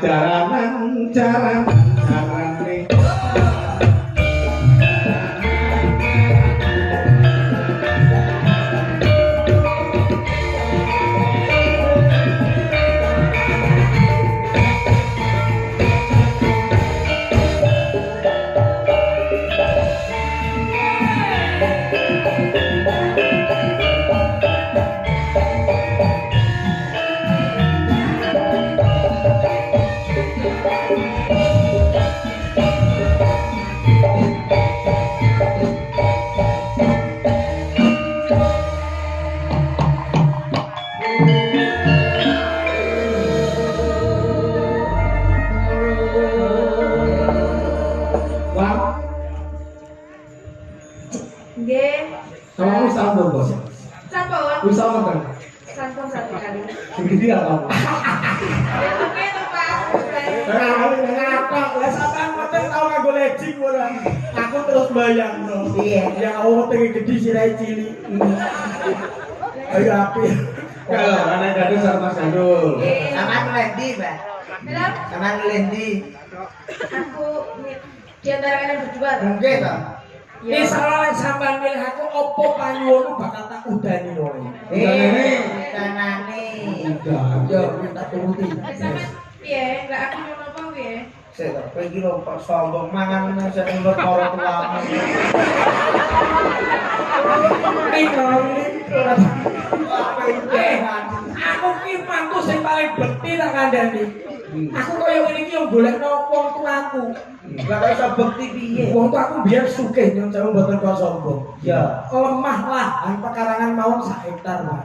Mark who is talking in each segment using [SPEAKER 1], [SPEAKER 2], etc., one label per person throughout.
[SPEAKER 1] jaranan jarane Bisa makan?
[SPEAKER 2] Sampun satu kali.
[SPEAKER 1] Segini apa?
[SPEAKER 2] Ya oke tuh Pak.
[SPEAKER 1] Ngapa? Lah sampean mboten tau nganggo legging ora. Aku terus bayang to. Iya. Ya Allah pengen gede sirai cilik. Ayo api. Kalau anak gadis sama Mas Gandul.
[SPEAKER 3] Sama Lendi, Mbak.
[SPEAKER 2] Kenapa?
[SPEAKER 3] Sama Lendi.
[SPEAKER 2] Aku di antara kalian berdua.
[SPEAKER 3] Mungkin toh.
[SPEAKER 1] Ini salah sampean milih aku opo panyuwunmu bakal tak udani wae.
[SPEAKER 3] Danane.
[SPEAKER 1] Udah, yo minta turuti.
[SPEAKER 2] Sampe piye? Lah aku mau apa piye?
[SPEAKER 3] Sik to, kowe iki lho kok sombong mangan sing nurut para tuamu.
[SPEAKER 1] Aku ki mantu sing paling bekti tak kandhani. Aku koyo ngene iki yo golekno wong tuaku.
[SPEAKER 3] Lah kok iso bekti piye?
[SPEAKER 1] Wong tuaku biyen sugih nyong sewu mboten kok sombong.
[SPEAKER 3] Ya,
[SPEAKER 1] Lemah lahan pekarangan mawon sak hektar, Pak.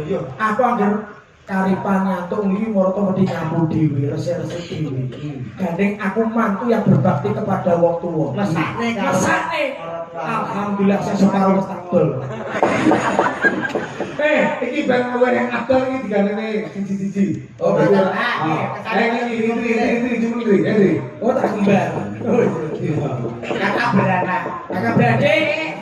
[SPEAKER 3] yo.
[SPEAKER 1] Aku anggar karipan nyantuk iki marata wedi nyapu dhewe, resik-resik dhewe. Gandeng aku mantu yang berbakti kepada wong tuwa.
[SPEAKER 3] Mesakne karo.
[SPEAKER 1] Mesakne. Alhamdulillah saya separuh wis takbel. Iki bang luwih yang adol iki digandene siji-siji.
[SPEAKER 3] Oh, bener.
[SPEAKER 1] Ini. Oh, tak kembar.
[SPEAKER 3] Kakak beranak.
[SPEAKER 1] Kakak beradik.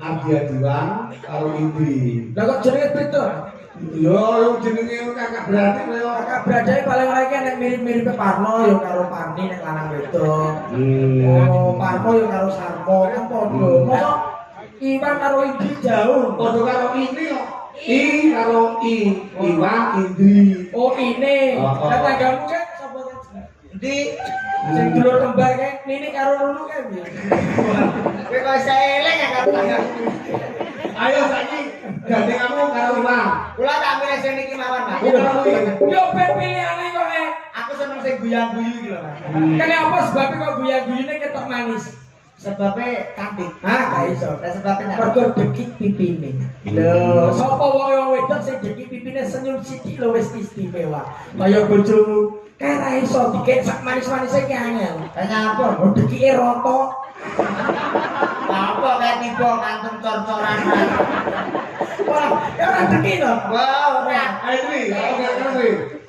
[SPEAKER 1] Ardia Diwan karo Indri. Lah kok jenenge beda? Yo jenenge kakak berarti koyo kakak bradai paling lagi nek mirip-mirip Parno yo karo Parni nek lanang wedok. Oh, Parno yo karo Sarmo kan padha. Mosok Iwan karo Indri jauh. Padha karo ini kok. I karo Iwan Indri. Oh, ini. Lah tanggamu kan sapa kan? Endi? Sing dulur kembar kae Nini karo Lulu kae piye?
[SPEAKER 3] Kowe kok iso eleng ya karo tangga.
[SPEAKER 1] Ayo saiki gandeng kamu karo Iwan.
[SPEAKER 3] Kula tak milih sing niki mawon, Mas.
[SPEAKER 1] Yo ben pilihane kok
[SPEAKER 3] Aku seneng sing guyang-guyu iki lho, Mas.
[SPEAKER 1] Kenapa sebabnya kok guyang-guyune ketok manis?
[SPEAKER 3] Sebabnya cantik.
[SPEAKER 1] Gak iso.
[SPEAKER 3] Lah sebabnya
[SPEAKER 1] Mergo dekik pipine. Lho, sapa wong wedok sing dekik pipine senyum sithik lho wis istimewa. Kaya bojomu. Kae ra iso dikek sak manis-manise ki angel.
[SPEAKER 3] Tanya apa?
[SPEAKER 1] Oh, dekike rata.
[SPEAKER 3] Apa kayak tiba kantung cor-coran.
[SPEAKER 1] Wah, ya ora dekik to.
[SPEAKER 3] Wah, ora.
[SPEAKER 1] Ayo kuwi,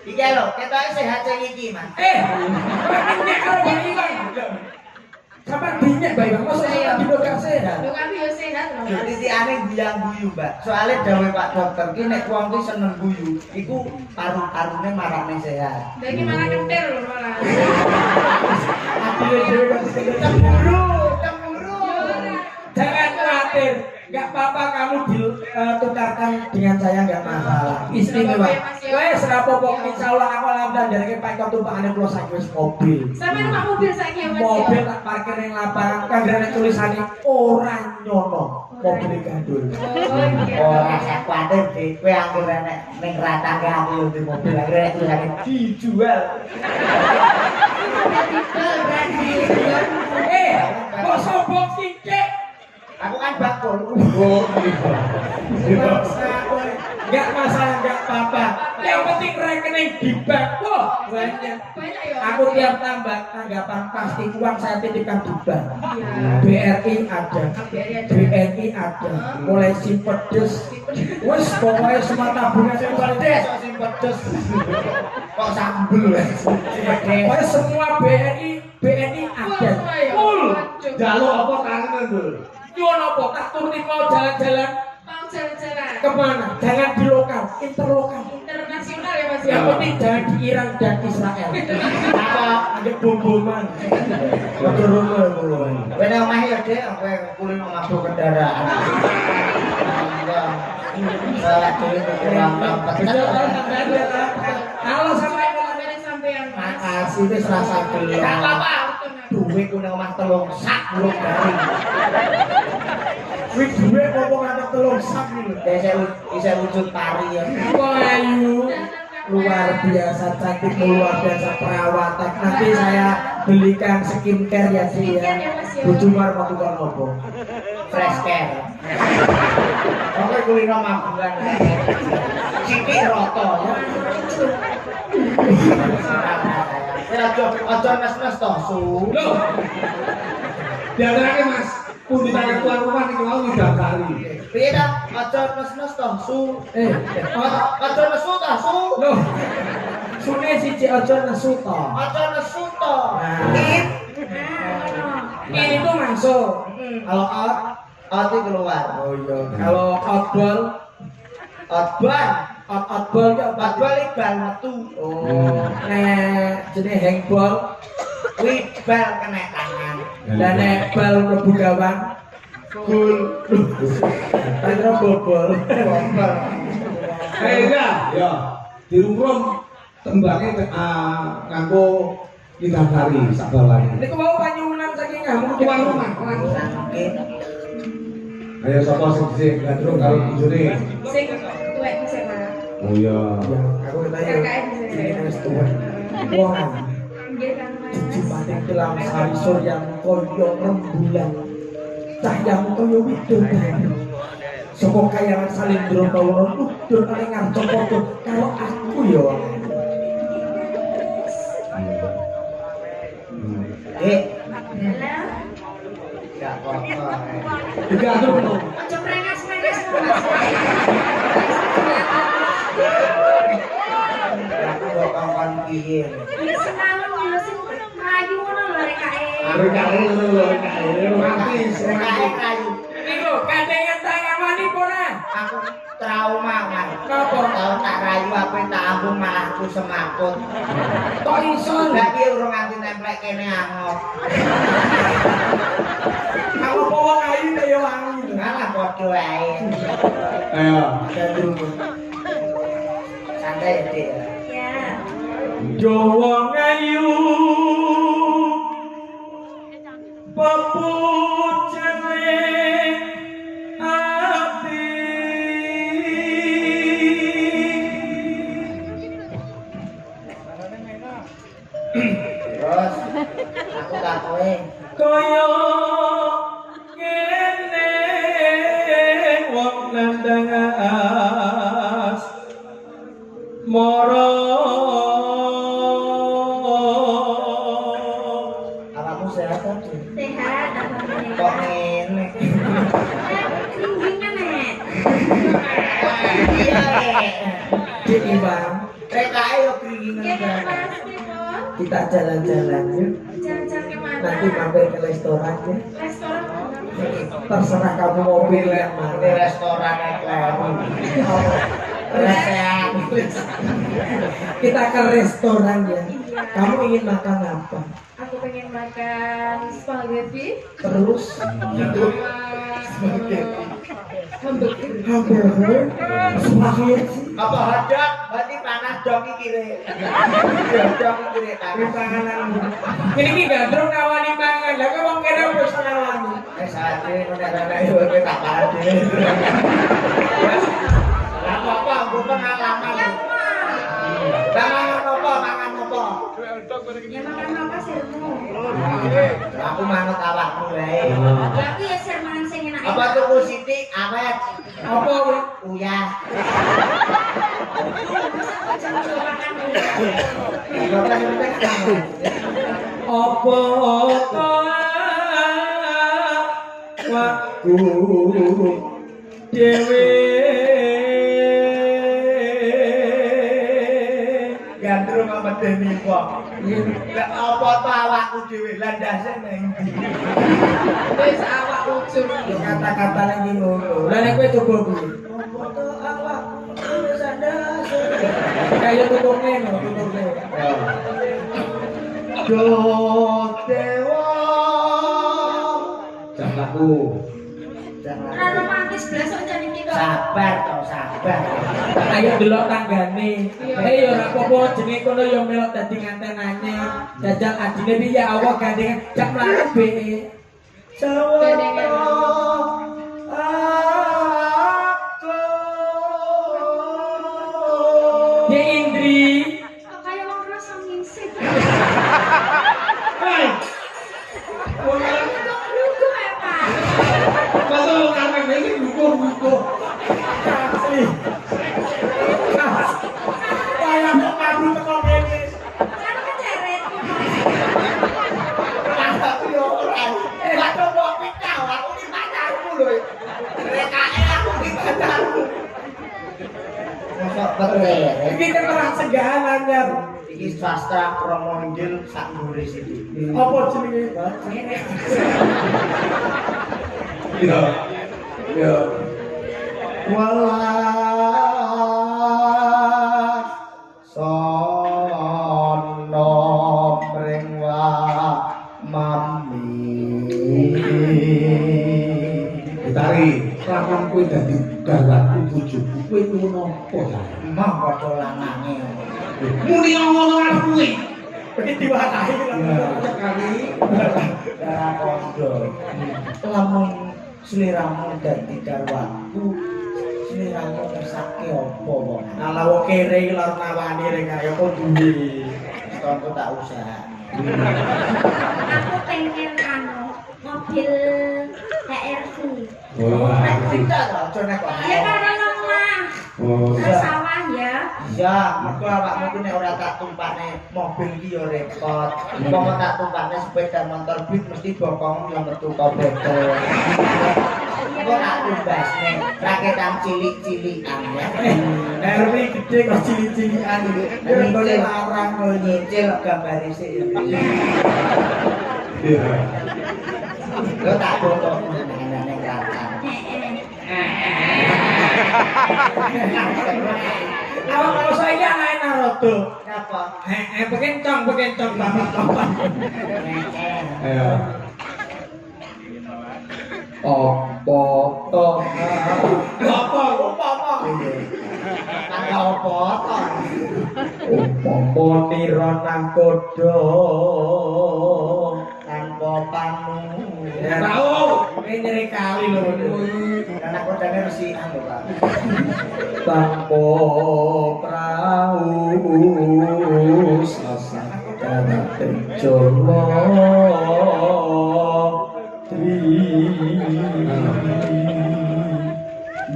[SPEAKER 3] Iki lho, ketoke sehat sing iki, Mas.
[SPEAKER 1] nek karo Bang Iwan. Sampai dinyak bae Bang, mosok dino gak sehat.
[SPEAKER 2] Lho kan yo sehat lho.
[SPEAKER 3] Titikane guyang-guyu, Mbak. Soale dawuh Pak Dokter ki nek wong ki seneng guyu, iku paru-parune marakne sehat.
[SPEAKER 2] Lah iki malah kentir lho malah.
[SPEAKER 1] Adile dhewe kok cemburu.
[SPEAKER 2] Yo ora.
[SPEAKER 1] Jangan khawatir. Enggak apa-apa kamu ditukarkan dengan saya enggak masalah. Istimewa. Wes ora apa-apa insyaallah aku lamdan dari Pak tumpakane kula saiki wis mobil.
[SPEAKER 2] Sampai numpak mobil saiki ya Mas.
[SPEAKER 1] Mobil tak parkir ning lapangan kanggane tulisane ora nyono. Mobil gandul.
[SPEAKER 3] Ora sak kuwatir Dik, kowe anggere nek ning ratangke aku di mobil anggere nek tulisane dijual.
[SPEAKER 1] Kok sombong sithik?
[SPEAKER 3] Aku kan bakul.
[SPEAKER 1] Enggak masalah, enggak apa-apa. Yang penting rekening di bank. Wah, banyak. Aku tiap tanggapan pasti uang saya titipkan di bank. BRI ada, BNI ada, mulai simpedes. Wes pokoknya semua tabungan simpedes.
[SPEAKER 3] Kok sambel wes.
[SPEAKER 1] Pokoknya semua BNI ada. Full.
[SPEAKER 4] Jaluk apa kangen lho.
[SPEAKER 1] Nyuwun apa tak turuti mau jalan-jalan
[SPEAKER 2] Mau jalan-jalan.
[SPEAKER 1] kemana? Jangan di lokal, interlokal.
[SPEAKER 2] Internasional ya Mas.
[SPEAKER 1] Yang penting jangan di Iran dan Israel. Apa? Ada bom-boman. Ada rumah mulai.
[SPEAKER 3] Kowe nek omah ya Dik, kowe kulin mabuk kendaraan. Salah duit kurang
[SPEAKER 1] Halo sampai
[SPEAKER 2] sampean Mas.
[SPEAKER 1] makasih wis rasa gelem.
[SPEAKER 3] Gak apa-apa. Duit ku ning omah telung sak urung garing.
[SPEAKER 1] Wis duwe apa nganti telung sak iki.
[SPEAKER 3] Bisa wujud pari ya.
[SPEAKER 1] Ayu luar biasa cantik, luar biasa perawatan. Nanti saya belikan skincare ya sih ya. Bujumar mau tukang opo?
[SPEAKER 3] Fresh care. Oke kulino mabulan. Sithik roto ya. Aja nes-nes to, Su.
[SPEAKER 4] Loh. Diantaranya Mas, pundi tangan tuan rumah nih mau didaftari.
[SPEAKER 3] Piye ta? Aja nes-nes to, Su. Aja nesu to, Su.
[SPEAKER 1] Loh. Sune siji aja nesu to.
[SPEAKER 3] Aja nesu to.
[SPEAKER 1] Ini tuh masuk. Kalau
[SPEAKER 3] Out itu keluar.
[SPEAKER 1] oh iya. Kalau outball,
[SPEAKER 3] Outball.
[SPEAKER 1] outball ya
[SPEAKER 3] Outball iki bal metu.
[SPEAKER 1] Oh, nek jenis handball
[SPEAKER 3] Kuwi bal kena tangan.
[SPEAKER 1] dan nek bal mlebu gawang gol. Pedro bobol.
[SPEAKER 3] Bobol.
[SPEAKER 4] Kayaknya ya dirungkum tembaknya nganggo didaftari sabawane.
[SPEAKER 1] Niku mau panyuwunan saking kamu
[SPEAKER 4] Tuan rumah.
[SPEAKER 3] Mungkin
[SPEAKER 4] Ayo sapa sing dhisik gandrung karo bojone.
[SPEAKER 2] Sing tuwek bisa Mas.
[SPEAKER 4] Oh iya.
[SPEAKER 1] Ya, aku ketanya.
[SPEAKER 2] KKN bisa.
[SPEAKER 1] Ini wis tuwa. Wong
[SPEAKER 2] Nggih kan Mas.
[SPEAKER 1] Jimating kelam sari surya koyo rembulan. Cahyamu koyo widodari. Saka kayangan salindro kawula udur ning ngarep padha karo aku ya.
[SPEAKER 2] Halo.
[SPEAKER 3] gak apa-apa.
[SPEAKER 4] Digandrung.
[SPEAKER 2] Aja prengas-prengas Mas.
[SPEAKER 3] Aku kok kawan piye.
[SPEAKER 2] Ya semalam ya sing rayu ngono lho rek kae.
[SPEAKER 4] Arek kare ngono lho, kare romantis,
[SPEAKER 3] Kae kayu.
[SPEAKER 1] Niku gandengan tangan wani ora?
[SPEAKER 3] Aku trauma kan.
[SPEAKER 1] Napa?
[SPEAKER 3] Tau tak rayu apa tak ambung malah ku semakut.
[SPEAKER 1] Kok iso?
[SPEAKER 3] Lah iki urung nganti templek kene angop.
[SPEAKER 1] Kalau bawa kayu kaya wangi.
[SPEAKER 3] Malah padha ae.
[SPEAKER 4] Ayo.
[SPEAKER 3] Santai ya, Dik.
[SPEAKER 2] Ya.
[SPEAKER 1] Jawa ngayu pepucane ati
[SPEAKER 3] Terus aku tak kowe.
[SPEAKER 1] kaya ngene wong nandang as mara
[SPEAKER 3] Awakmu sehat ta, Dik?
[SPEAKER 2] Sehat alhamdulillah.
[SPEAKER 3] Kok ngene?
[SPEAKER 2] Keringin nek.
[SPEAKER 3] Iya,
[SPEAKER 1] Dik Iwan,
[SPEAKER 3] TKI yo keringinan
[SPEAKER 2] Nggih kan
[SPEAKER 3] banget.
[SPEAKER 2] Mas Niko.
[SPEAKER 1] kita jalan-jalan yuk.
[SPEAKER 2] Jalan-jalan kemana?
[SPEAKER 1] Nanti mampir ke restoran ya.
[SPEAKER 2] Restoran mana?
[SPEAKER 1] Terserah kamu mau pilih yang
[SPEAKER 3] Di
[SPEAKER 1] mana.
[SPEAKER 3] restoran ekleru. Restoran.
[SPEAKER 1] Kita ke restoran ya.
[SPEAKER 2] Iya.
[SPEAKER 1] Kamu ingin makan apa?
[SPEAKER 2] Aku pengen makan spaghetti.
[SPEAKER 1] Terus itu
[SPEAKER 2] Hamburger.
[SPEAKER 1] spaghetti.
[SPEAKER 3] Apa hotdog? Berarti panas dong iki kire. Ya dong iki kire panas.
[SPEAKER 1] Panganan. Ini ki gandrung ngawani mangan. Lah kok wong kene wis ngawani.
[SPEAKER 3] Sate nek yo tak pade. Lah apa aku pengalaman. Mangan apa?
[SPEAKER 2] Ya makan apa sirmu?
[SPEAKER 3] Aku manut awakmu wae.
[SPEAKER 2] Aku ya sir mangan sing enak.
[SPEAKER 3] Apa tuku sithik awet?
[SPEAKER 1] Apa kuwi?
[SPEAKER 3] Uyah.
[SPEAKER 1] Apa waktu dewe
[SPEAKER 3] Gandrung apa dene kok? Lah apa to awakku dhewe landase nang ndi?
[SPEAKER 2] Wis awak ujung.
[SPEAKER 1] kata-kata lagi ngono. Lah nek kowe coba kuwi. Apa to awak wis andase. Kaya tutuke ngono, tutuke.
[SPEAKER 3] Dewa
[SPEAKER 4] Janganku.
[SPEAKER 2] Ora romantis blas kok jan iki kok.
[SPEAKER 3] Sabar to, sabar.
[SPEAKER 1] Ayo delok tanggane. Ya ora apa-apa jenenge kono ya melok dadi nganten anyar. Jajal adine piye Allah gandengan jak mlaku be. Sawono aku. Ya Indri.
[SPEAKER 2] Kok kaya wong rasa ngisik.
[SPEAKER 1] Hai.
[SPEAKER 2] Kok lugu ya, Pak?
[SPEAKER 1] Kalau karena ini buku-buku asli. Kayak mau madu teko kene.
[SPEAKER 2] Kan keceret.
[SPEAKER 3] Aku yo ora. Lah coba pikir aku iki pacarmu lho. Rekake aku iki pacarmu. Mosok bener.
[SPEAKER 1] Iki keterangan segahan anyar.
[SPEAKER 3] Iki sastra Kromo Injil sak mburi sithik.
[SPEAKER 1] Apa jenenge?
[SPEAKER 4] Iya. Iya.
[SPEAKER 3] Walah sono mring mami.
[SPEAKER 4] Ditari. Lakon kowe dadi garwaku bojoku. Kowe ngono apa ta?
[SPEAKER 3] Emang padha lanange.
[SPEAKER 4] Muni ngono karo kowe.
[SPEAKER 1] Iki diwatahi
[SPEAKER 4] Sekali.
[SPEAKER 3] Darah kondo. Lamun sliramu dadi garwaku, sliramu ngersake apa wong?
[SPEAKER 1] Ala wong kere iki lor nawani rek kaya kok duwe.
[SPEAKER 3] Contoh tak usah.
[SPEAKER 2] Aku pengen mobil HRV.
[SPEAKER 4] Wah.
[SPEAKER 3] Nek kita aja nek kok.
[SPEAKER 2] Ya karo omah.
[SPEAKER 4] Oh.
[SPEAKER 2] Sawah ya.
[SPEAKER 3] Ya, mergo awakmu ku nek ora tak tumpakne mobil iki ya repot. Umpama tak tumpakne sepeda motor beat mesti bokongmu yo metu kok betul. Kok tak tumbasne raketan cilik-cilikan ya.
[SPEAKER 1] RW gede kok cilik-cilikan iki. Regane larang kok
[SPEAKER 3] Nyicil gambare sik ya.
[SPEAKER 4] Iya.
[SPEAKER 3] Lo tak foto nang kelatan.
[SPEAKER 1] Kalau saya lain Naruto.
[SPEAKER 3] Apa?
[SPEAKER 1] Bekencong bapak-bapak.
[SPEAKER 4] Ayo.
[SPEAKER 1] Apa to?
[SPEAKER 3] Apa umpama? Kata apa to?
[SPEAKER 1] Apa nira nang kodho
[SPEAKER 3] Tanpa panu.
[SPEAKER 1] tahu ini nyeri kali lho
[SPEAKER 3] Karena kodane resikan lho, Pak.
[SPEAKER 1] tanpa prau sasana tenjolo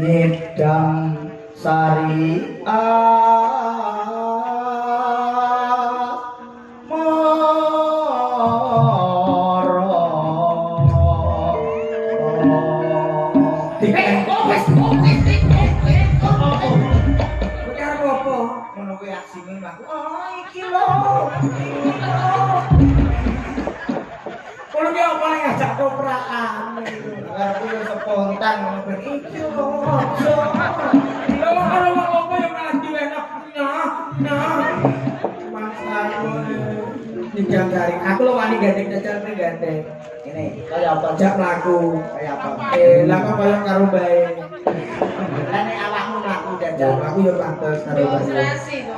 [SPEAKER 3] Nyedam ngono kuwi aksine aku. Oh, iki lho.
[SPEAKER 1] Kalau dia apa yang ngajak kopraan
[SPEAKER 3] Aku yo spontan ngono ben iki lho.
[SPEAKER 1] kalau apa yang malah diwenak nah Mas aku jam sehari. Aku lo wani gandeng jajal pe gandeng.
[SPEAKER 3] Ini kaya apa?
[SPEAKER 1] Jak mlaku.
[SPEAKER 3] Kaya apa?
[SPEAKER 1] Lah kok koyo karo bae.
[SPEAKER 3] Lah nek awakmu mlaku
[SPEAKER 1] Jajal
[SPEAKER 3] jajal.
[SPEAKER 1] aku yo pantes karo bae.
[SPEAKER 2] Demonstrasi to.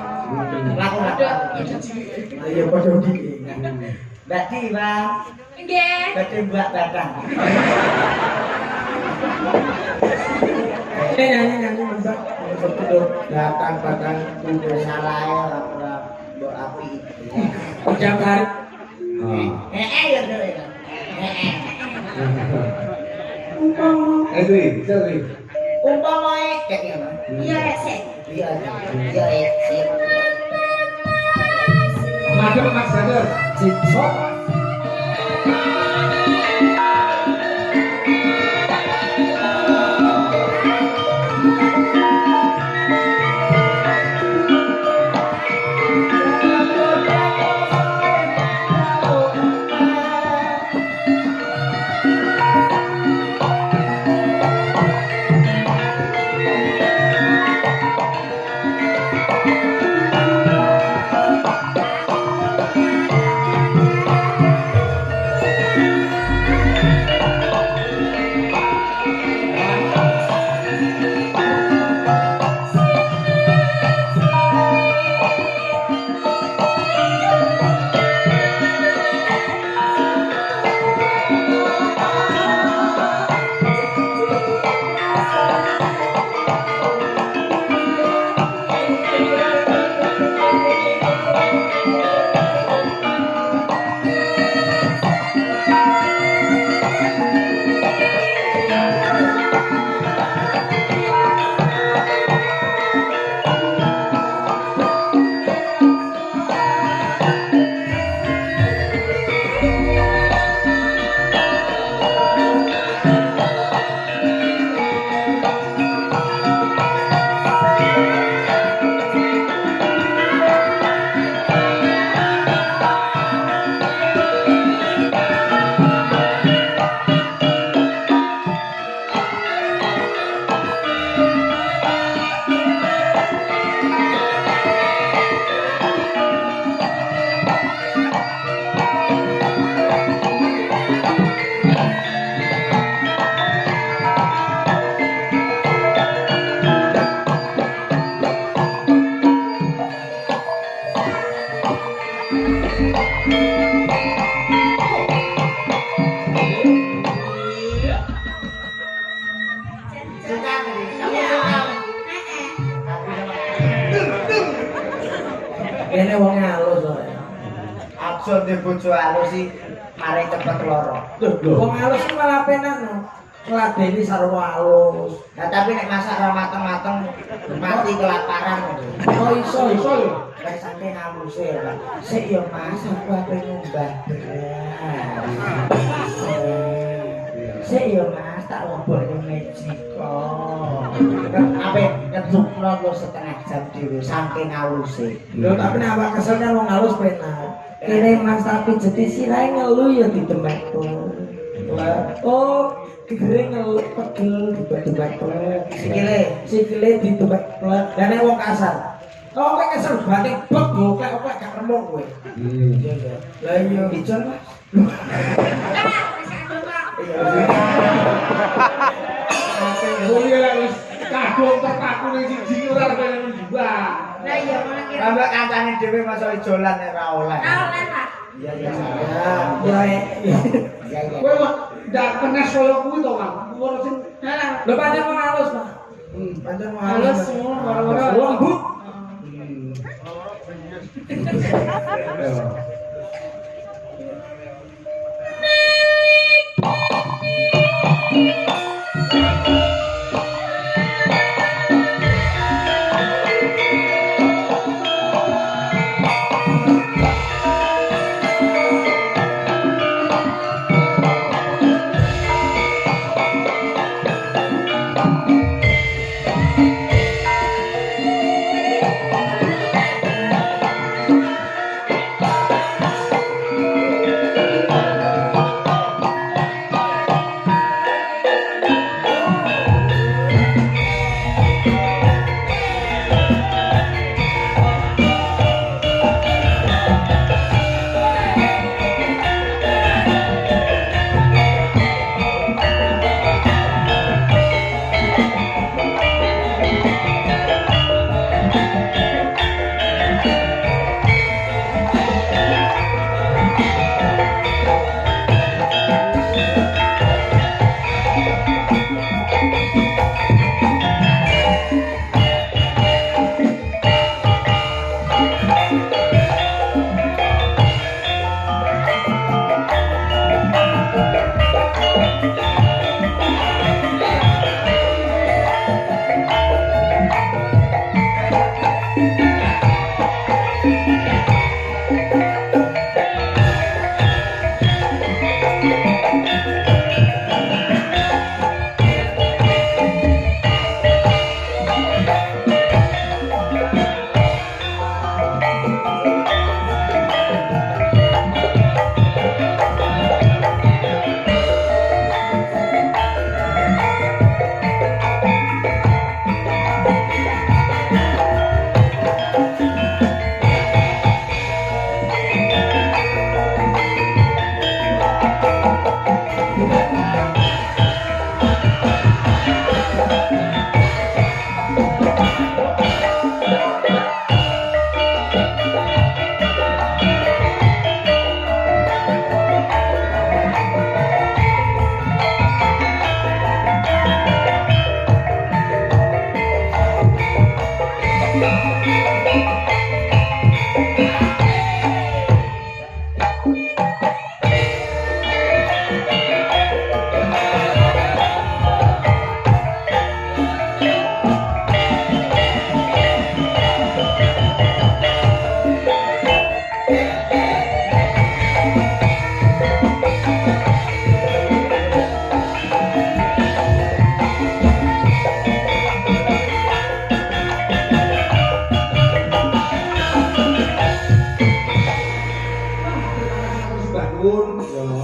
[SPEAKER 3] Mlaku
[SPEAKER 2] Ada
[SPEAKER 3] mlaku.
[SPEAKER 2] ide cilik.
[SPEAKER 1] Ayo padha iki.
[SPEAKER 3] Mbak Di, Bang.
[SPEAKER 2] Nggih.
[SPEAKER 3] Badhe Mbak Batang.
[SPEAKER 1] Nyanyi Mbak. Betul datang batang kudu
[SPEAKER 3] Salah ya ora mbok api.
[SPEAKER 1] jam sehari.
[SPEAKER 3] Ya dhewe.
[SPEAKER 4] Dwi, Dwi.
[SPEAKER 3] Umpamae kayak ngono.
[SPEAKER 2] Iya resik.
[SPEAKER 3] Iya, iya, sip.
[SPEAKER 4] Madem Mas Sadar.
[SPEAKER 1] Cicok. Kene wong halus kok.
[SPEAKER 3] Aja ndek bojo halus sih mari cepet loro.
[SPEAKER 1] Wong halus ki malah penak no. Ngladeni sarwa halus.
[SPEAKER 3] Nah tapi nek masak ra mateng-mateng mati kelaparan.
[SPEAKER 1] Oh iso iso yo.
[SPEAKER 3] Lek sampe haluse ya. Sik yo Mas aku ape nyumbah beras. Sik yo Mas tak lobokne Meksiko. Ape ngedukno lo setengah jam dhewe saking haluse.
[SPEAKER 1] Lho tapi nek awak kesel kan wong halus penak. Kene Mas tapi jeti sirahe ngelu ya didemek tuh. Oh, kegere ngelu pegel didemek plek. Sikile didemek plek. Lah nek wong kasar. Oh, kowe kesel batik bek yo kok gak remuk kowe. Lah iya icon Mas.
[SPEAKER 4] Oh iya wis kadung terpaku ning siji ora kaya menjual.
[SPEAKER 2] Lah iya malah kira.
[SPEAKER 3] Tambah kancane dhewe masa ijolan nek ra oleh.
[SPEAKER 2] Ora oleh, Pak.
[SPEAKER 3] Iya iya.
[SPEAKER 1] Ya
[SPEAKER 3] Iya iya.
[SPEAKER 4] Kowe kok ndak kenes kaya kuwi to, Kang. Ora sing
[SPEAKER 2] Lah.
[SPEAKER 1] lho pancen wong halus, Pak. Pancen wong halus.
[SPEAKER 2] Halus semua, baru-baru.
[SPEAKER 1] Lembut.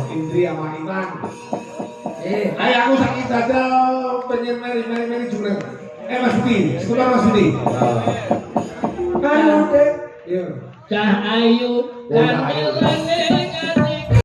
[SPEAKER 4] Indri sama Iman. Aku sakit dada pengen meri juga. Mas Budi, sekolah Mas Budi.
[SPEAKER 1] Ayo, Dek.
[SPEAKER 4] Iya.
[SPEAKER 5] Cah ayu, kan